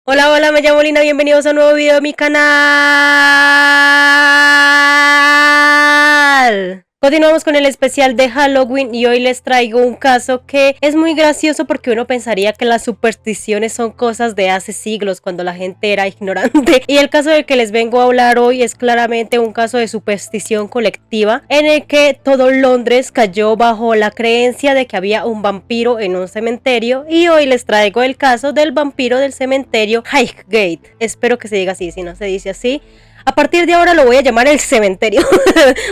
Hola, hola, me llamo Lina, bienvenidos a un nuevo video de mi canal. Continuamos con el especial de Halloween y hoy les traigo un caso que es muy gracioso porque uno pensaría que las supersticiones son cosas de hace siglos cuando la gente era ignorante, y el caso del que les vengo a hablar hoy es claramente un caso de superstición colectiva en el que todo Londres cayó bajo la creencia de que había un vampiro en un cementerio, y hoy les traigo el caso del vampiro del cementerio Highgate. Espero que se diga así, si no se dice así, a partir de ahora lo voy a llamar el cementerio.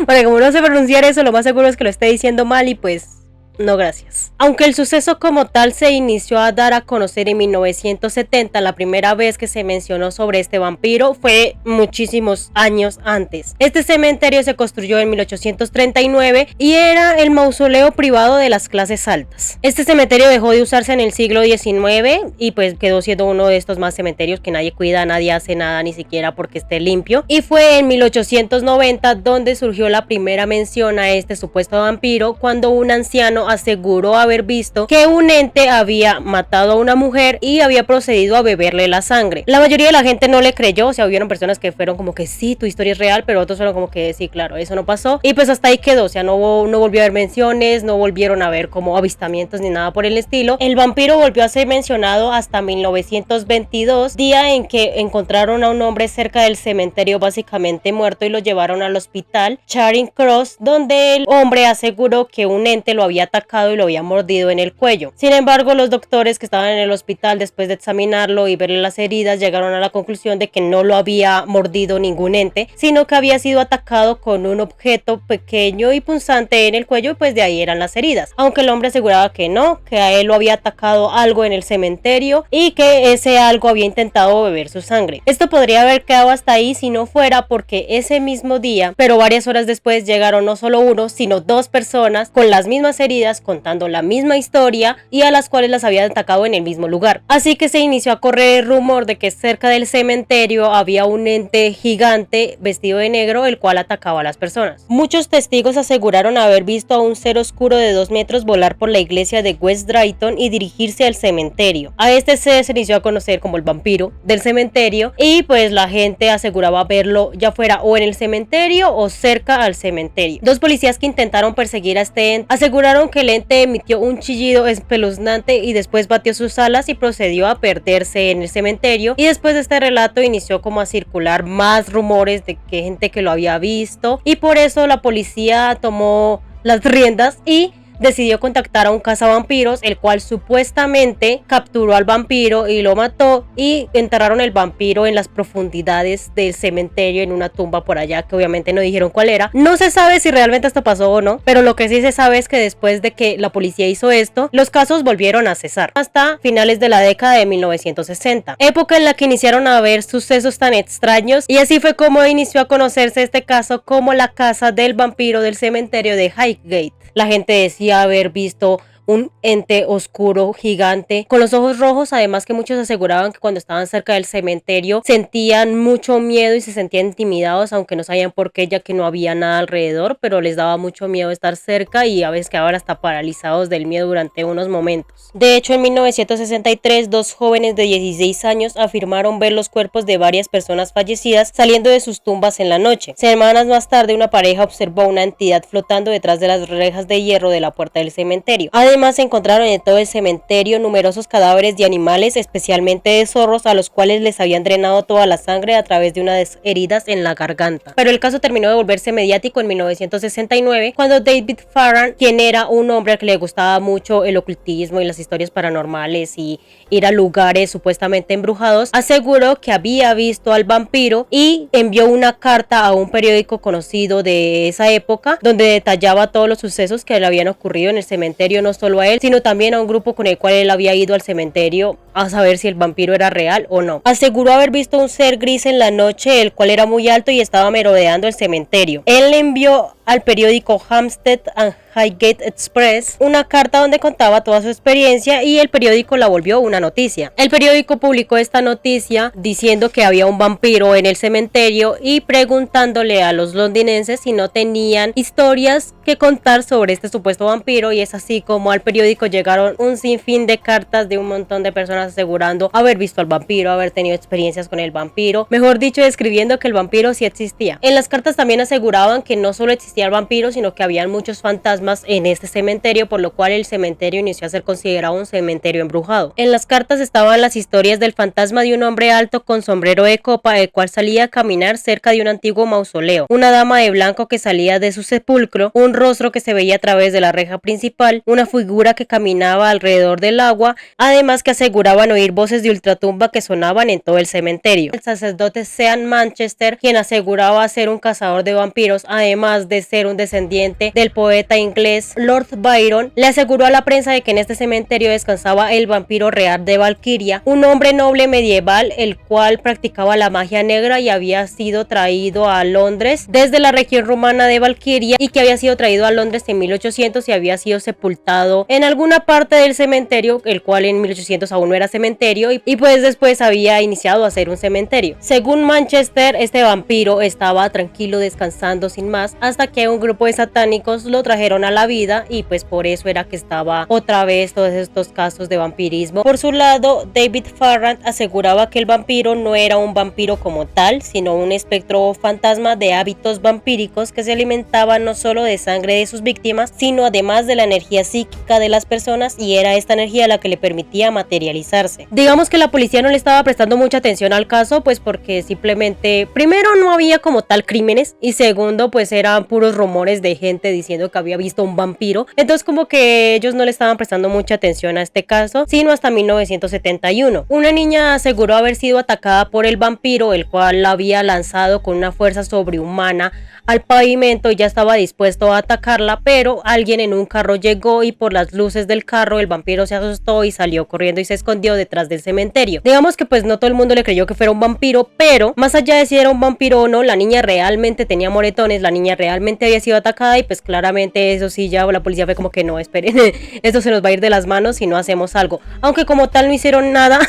Porque como no sé pronunciar eso, lo más seguro es que lo esté diciendo mal y pues no, gracias. Aunque el suceso como tal se inició a dar a conocer en 1970, la primera vez que se mencionó sobre este vampiro fue muchísimos años antes. Este cementerio se construyó en 1839 y era el mausoleo privado de las clases altas. Este cementerio dejó de usarse en el siglo XIX y pues quedó siendo uno de estos más cementerios que nadie cuida, nadie hace nada ni siquiera porque esté limpio. Y fue en 1890 donde surgió la primera mención a este supuesto vampiro, cuando un anciano aseguró haber visto que un ente había matado a una mujer y había procedido a beberle la sangre. La mayoría de la gente no le creyó, o sea, hubieron personas que fueron como que sí, tu historia es real, pero otros fueron como que sí, claro, eso no pasó, y pues hasta ahí quedó. O sea, no volvió a haber menciones, no volvieron a ver como avistamientos ni nada por el estilo. El vampiro volvió a ser mencionado hasta 1922, día en que encontraron a un hombre cerca del cementerio básicamente muerto y lo llevaron al hospital Charing Cross, donde el hombre aseguró que un ente lo había atacado y lo había mordido en el cuello. Sin embargo, los doctores que estaban en el hospital, después de examinarlo y verle las heridas, llegaron a la conclusión de que no lo había mordido ningún ente, sino que había sido atacado con un objeto pequeño y punzante en el cuello, y pues de ahí eran las heridas. Aunque el hombre aseguraba que no, que a él lo había atacado algo en el cementerio y que ese algo había intentado beber su sangre. Esto podría haber quedado hasta ahí si no fuera porque ese mismo día, pero varias horas después, llegaron no solo uno, sino dos personas con las mismas heridas, contando la misma historia y a las cuales las habían atacado en el mismo lugar. Así que se inició a correr el rumor de que cerca del cementerio había un ente gigante vestido de negro, el cual atacaba a las personas. Muchos testigos aseguraron haber visto a un ser oscuro de 2 metros volar por la iglesia de West Drayton y dirigirse al cementerio. A este ser se inició a conocer como el vampiro del cementerio, y pues la gente aseguraba verlo ya fuera o en el cementerio o cerca al cementerio. Dos policías que intentaron perseguir a este ente aseguraron que el ente emitió un chillido espeluznante y después batió sus alas y procedió a perderse en el cementerio. Y después de este relato inició como a circular más rumores de que gente que lo había visto, y por eso la policía tomó las riendas y decidió contactar a un cazavampiros, el cual supuestamente capturó al vampiro y lo mató, y enterraron el vampiro en las profundidades del cementerio en una tumba por allá, que obviamente no dijeron cuál era. No se sabe si realmente esto pasó o no, pero lo que sí se sabe es que después de que la policía hizo esto, los casos volvieron a cesar hasta finales de la década de 1960, época en la que iniciaron a haber sucesos tan extraños, y así fue como inició a conocerse este caso como la casa del vampiro del cementerio de Highgate. La gente decía haber visto un ente oscuro gigante con los ojos rojos, además que muchos aseguraban que cuando estaban cerca del cementerio sentían mucho miedo y se sentían intimidados, aunque no sabían por qué, ya que no había nada alrededor, pero les daba mucho miedo estar cerca y a veces quedaban hasta paralizados del miedo durante unos momentos. De hecho, en 1963, dos jóvenes de 16 años afirmaron ver los cuerpos de varias personas fallecidas saliendo de sus tumbas en la noche. Semanas más tarde, una pareja observó una entidad flotando detrás de las rejas de hierro de la puerta del cementerio. Además, se encontraron en todo el cementerio numerosos cadáveres de animales, especialmente de zorros, a los cuales les habían drenado toda la sangre a través de unas heridas en la garganta. Pero el caso terminó de volverse mediático en 1969, cuando David Farran, quien era un hombre al que le gustaba mucho el ocultismo y las historias paranormales y ir a lugares supuestamente embrujados, aseguró que había visto al vampiro y envió una carta a un periódico conocido de esa época, donde detallaba todos los sucesos que le habían ocurrido en el cementerio, no solo a él, sino también a un grupo con el cual él había ido al cementerio a saber si el vampiro era real o no. Aseguró haber visto un ser gris en la noche, el cual era muy alto y estaba merodeando el cementerio. Él envió al periódico Hampstead and Highgate Express una carta donde contaba toda su experiencia y el periódico la volvió una noticia. El periódico publicó esta noticia diciendo que había un vampiro en el cementerio y preguntándole a los londinenses si no tenían historias que contar sobre este supuesto vampiro, y es así como al periódico llegaron un sinfín de cartas de un montón de personas asegurando haber visto al vampiro, haber tenido experiencias con el vampiro, mejor dicho, describiendo que el vampiro sí existía. En las cartas también aseguraban que no solo existía el vampiro, sino que habían muchos fantasmas en este cementerio, por lo cual el cementerio inició a ser considerado un cementerio embrujado. En las cartas estaban las historias del fantasma de un hombre alto con sombrero de copa, el cual salía a caminar cerca de un antiguo mausoleo, una dama de blanco que salía de su sepulcro, un rostro que se veía a través de la reja principal, una figura que caminaba alrededor del agua, además que aseguraban oír voces de ultratumba que sonaban en todo el cementerio. El sacerdote Sean Manchester, quien aseguraba ser un cazador de vampiros, además de ser un descendiente del poeta inglés Lord Byron, le aseguró a la prensa de que en este cementerio descansaba el vampiro real de Valkyria, un hombre noble medieval el cual practicaba la magia negra y había sido traído a Londres desde la región rumana de Valkyria, y que había sido traído a Londres en 1800 y había sido sepultado en alguna parte del cementerio, el cual en 1800 aún no era cementerio, y pues después había iniciado a ser un cementerio. Según Manchester, este vampiro estaba tranquilo descansando sin más hasta que un grupo de satánicos lo trajeron a la vida, y pues por eso era que estaba otra vez todos estos casos de vampirismo. Por su lado, David Farrant aseguraba que el vampiro no era un vampiro como tal, sino un espectro o fantasma de hábitos vampíricos que se alimentaba no solo de sangre de sus víctimas, sino además de la energía psíquica de las personas, y era esta energía la que le permitía materializarse. Digamos que la policía no le estaba prestando mucha atención al caso, pues porque simplemente, primero, no había como tal crímenes, y segundo, pues eran puros rumores de gente diciendo que había visto un vampiro. Entonces como que ellos no le estaban prestando mucha atención a este caso, sino hasta 1971. Una niña aseguró haber sido atacada por el vampiro, el cual la había lanzado con una fuerza sobrehumana al pavimento y ya estaba dispuesto a atacarla, pero alguien en un carro llegó y por las luces del carro el vampiro se asustó y salió corriendo y se escondió detrás del cementerio. Digamos que pues no todo el mundo le creyó que fuera un vampiro, pero más allá de si era un vampiro o no, la niña realmente tenía moretones, la niña realmente había sido atacada, y pues claramente eso sí, ya la policía fue como que no, esperen, esto se nos va a ir de las manos si no hacemos algo, aunque como tal no hicieron nada,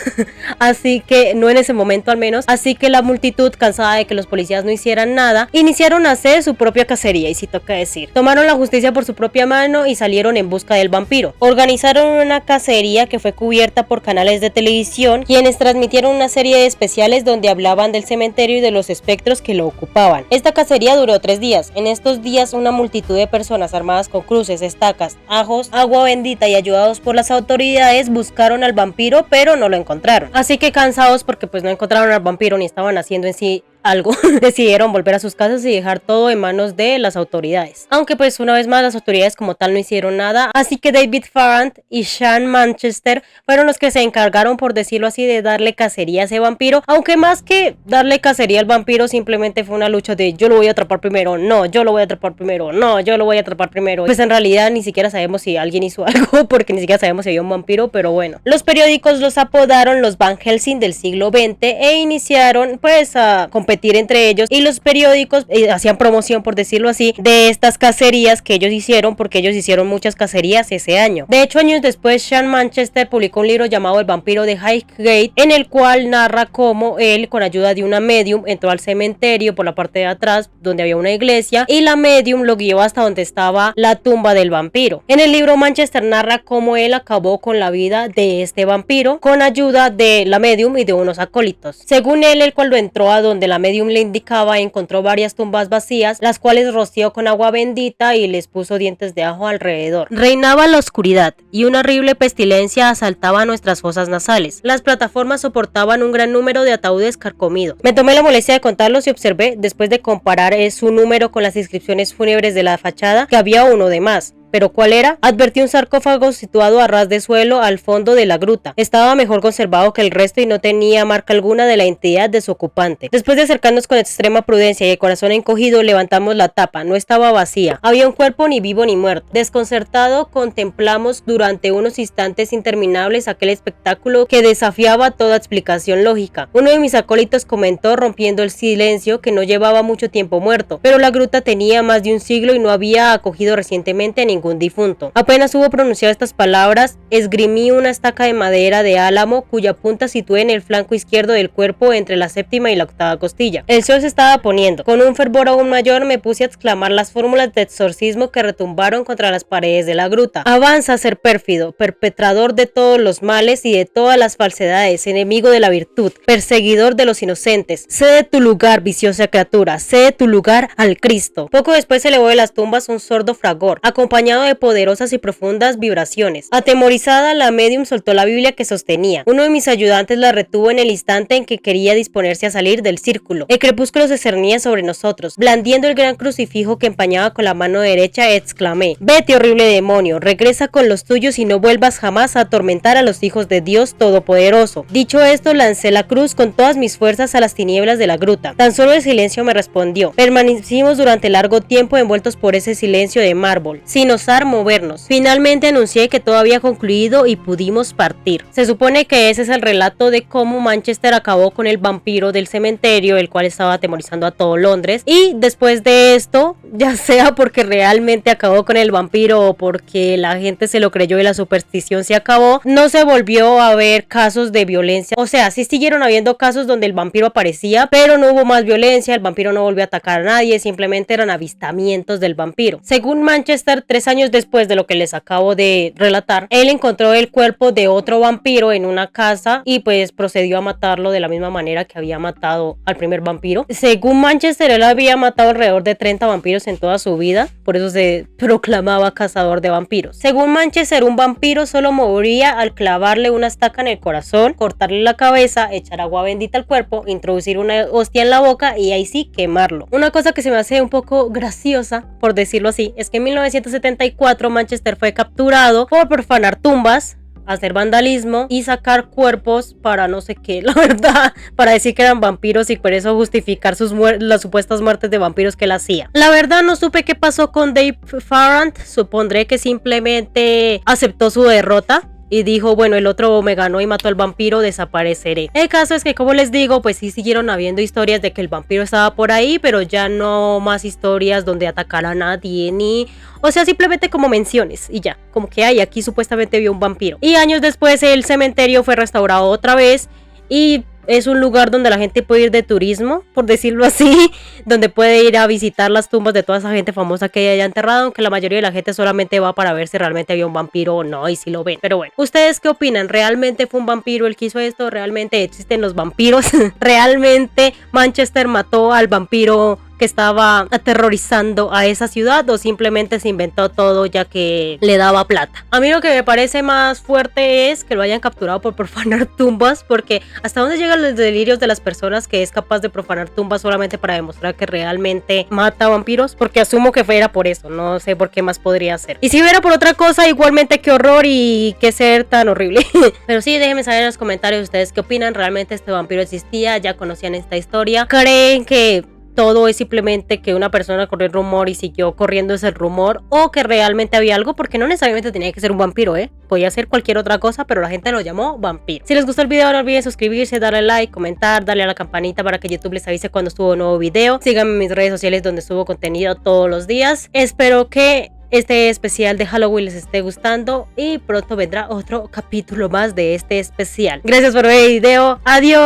así que no en ese momento al menos, así que la multitud, cansada de que los policías no hicieran nada, iniciaron a hacer su propia cacería, y sí toca decir, tomaron la justicia por su propia mano y salieron en busca del vampiro. Organizaron una cacería que fue cubierta por canales de televisión, quienes transmitieron una serie de especiales donde hablaban del cementerio y de los espectros que lo ocupaban. Esta cacería duró 3 días. En estos días una multitud de personas armadas con cruces, estacas, ajos, agua bendita y ayudados por las autoridades buscaron al vampiro, pero no lo encontraron. Así que cansados porque pues no encontraron al vampiro ni estaban haciendo en sí algo, decidieron volver a sus casas y dejar todo en manos de las autoridades. Aunque pues una vez más las autoridades como tal no hicieron nada, así que David Farrant y Sean Manchester fueron los que se encargaron, por decirlo así, de darle cacería a ese vampiro, aunque más que darle cacería al vampiro simplemente fue una lucha de yo lo voy a atrapar primero, no, yo lo voy a atrapar primero, no, yo lo voy a atrapar primero. Pues en realidad ni siquiera sabemos si alguien hizo algo, porque ni siquiera sabemos si había un vampiro, pero bueno. Los periódicos los apodaron los Van Helsing del siglo XX e iniciaron pues a competir entre ellos, y los periódicos hacían promoción, por decirlo así, de estas cacerías que ellos hicieron, porque ellos hicieron muchas cacerías ese año. De hecho, años después, Sean Manchester publicó un libro llamado El vampiro de Highgate, en el cual narra cómo él, con ayuda de una medium, entró al cementerio por la parte de atrás donde había una iglesia, y la medium lo guió hasta donde estaba la tumba del vampiro. En el libro, Manchester narra cómo él acabó con la vida de este vampiro con ayuda de la medium y de unos acólitos. Según él cuando entró a donde la medium le indicaba, encontró varias tumbas vacías, las cuales roció con agua bendita y les puso dientes de ajo alrededor. Reinaba la oscuridad y una horrible pestilencia asaltaba nuestras fosas nasales. Las plataformas soportaban un gran número de ataúdes carcomidos. Me tomé la molestia de contarlos y observé, después de comparar su número con las inscripciones fúnebres de la fachada, que había uno de más. ¿Pero cuál era? Advertí un sarcófago situado a ras de suelo al fondo de la gruta. Estaba mejor conservado que el resto y no tenía marca alguna de la identidad de su ocupante. Después de acercarnos con extrema prudencia y el corazón encogido, levantamos la tapa. No estaba vacía. Había un cuerpo ni vivo ni muerto. Desconcertado, contemplamos durante unos instantes interminables aquel espectáculo que desafiaba toda explicación lógica. Uno de mis acólitos comentó, rompiendo el silencio, que no llevaba mucho tiempo muerto, pero la gruta tenía más de un siglo y no había acogido recientemente a ningún difunto. Apenas hubo pronunciado estas palabras, esgrimí una estaca de madera de álamo cuya punta situé en el flanco izquierdo del cuerpo entre la séptima y la octava costilla. El sol se estaba poniendo. Con un fervor aún mayor me puse a exclamar las fórmulas de exorcismo que retumbaron contra las paredes de la gruta. Avanza, ser pérfido, perpetrador de todos los males y de todas las falsedades, enemigo de la virtud, perseguidor de los inocentes. Cede tu lugar, viciosa criatura, cede tu lugar al Cristo. Poco después se elevó de las tumbas un sordo fragor, acompañado de poderosas y profundas vibraciones. Atemorizada, la medium soltó la Biblia que sostenía. Uno de mis ayudantes la retuvo en el instante en que quería disponerse a salir del círculo. El crepúsculo se cernía sobre nosotros. Blandiendo el gran crucifijo que empañaba con la mano derecha, exclamé: vete, horrible demonio, regresa con los tuyos y no vuelvas jamás a atormentar a los hijos de Dios Todopoderoso. Dicho esto, lancé la cruz con todas mis fuerzas a las tinieblas de la gruta. Tan solo el silencio me respondió. Permanecimos durante largo tiempo envueltos por ese silencio de mármol, sin osar movernos. Finalmente anuncié que todo había concluido y pudimos partir. Se supone que ese es el relato de cómo Manchester acabó con el vampiro del cementerio, el cual estaba atemorizando a todo Londres, y después de esto, ya sea porque realmente acabó con el vampiro o porque la gente se lo creyó y la superstición se acabó, no se volvió a ver casos de violencia. O sea, sí siguieron habiendo casos donde el vampiro aparecía, pero no hubo más violencia, el vampiro no volvió a atacar a nadie, simplemente eran avistamientos del vampiro. Según Manchester, 3 años después de lo que les acabo de relatar, él encontró el cuerpo de otro vampiro en una casa y pues procedió a matarlo de la misma manera que había matado al primer vampiro. Según Manchester, él había matado alrededor de 30 vampiros en toda su vida, por eso se proclamaba cazador de vampiros. Según Manchester, un vampiro solo moriría al clavarle una estaca en el corazón, cortarle la cabeza, echar agua bendita al cuerpo, introducir una hostia en la boca y ahí sí quemarlo. Una cosa que se me hace un poco graciosa, por decirlo así, es que en 1974 Manchester fue capturado por profanar tumbas, hacer vandalismo y sacar cuerpos para no sé qué, la verdad, para decir que eran vampiros y por eso justificar las supuestas muertes de vampiros que él hacía. La verdad no supe qué pasó con Dave Farrant, supondré que simplemente aceptó su derrota y dijo, bueno, el otro me ganó y mató al vampiro, desapareceré. El caso es que, como les digo, pues sí siguieron habiendo historias de que el vampiro estaba por ahí, pero ya no más historias donde atacara a nadie, ni... O sea, simplemente como menciones y ya, como que hay aquí supuestamente vio un vampiro. Y años después el cementerio fue restaurado otra vez y es un lugar donde la gente puede ir de turismo, por decirlo así, donde puede ir a visitar las tumbas de toda esa gente famosa que haya enterrado, aunque la mayoría de la gente solamente va para ver si realmente había un vampiro o no, y si lo ven. Pero bueno, ¿ustedes qué opinan? ¿Realmente fue un vampiro el que hizo esto? ¿Realmente existen los vampiros? ¿Realmente Manchester mató al vampiro que estaba aterrorizando a esa ciudad o simplemente se inventó todo ya que le daba plata? A mí lo que me parece más fuerte es que lo hayan capturado por profanar tumbas, porque hasta dónde llegan los delirios de las personas que es capaz de profanar tumbas solamente para demostrar que realmente mata vampiros, porque asumo que fuera por eso, no sé por qué más podría ser. Y si fuera por otra cosa, igualmente qué horror y qué ser tan horrible. Pero sí, déjenme saber en los comentarios ustedes qué opinan. ¿Realmente este vampiro existía? ¿Ya conocían esta historia? ¿Creen que todo es simplemente que una persona corrió el rumor y siguió corriendo ese rumor, o que realmente había algo? Porque no necesariamente tenía que ser un vampiro, podía ser cualquier otra cosa, pero la gente lo llamó vampiro. Si les gustó el video, no olviden suscribirse, darle like, comentar, darle a la campanita para que YouTube les avise cuando subo un nuevo video. Síganme en mis redes sociales donde subo contenido todos los días. Espero que este especial de Halloween les esté gustando y pronto vendrá otro capítulo más de este especial. Gracias por ver el video. ¡Adiós!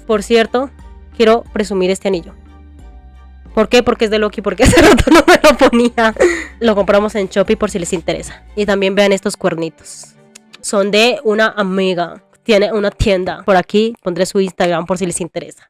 Por cierto, quiero presumir este anillo. ¿Por qué? Porque es de Loki, porque hace rato no me lo ponía. Lo compramos en Shopee por si les interesa. Y también vean estos cuernitos. Son de una amiga. Tiene una tienda. Por aquí pondré su Instagram por si les interesa.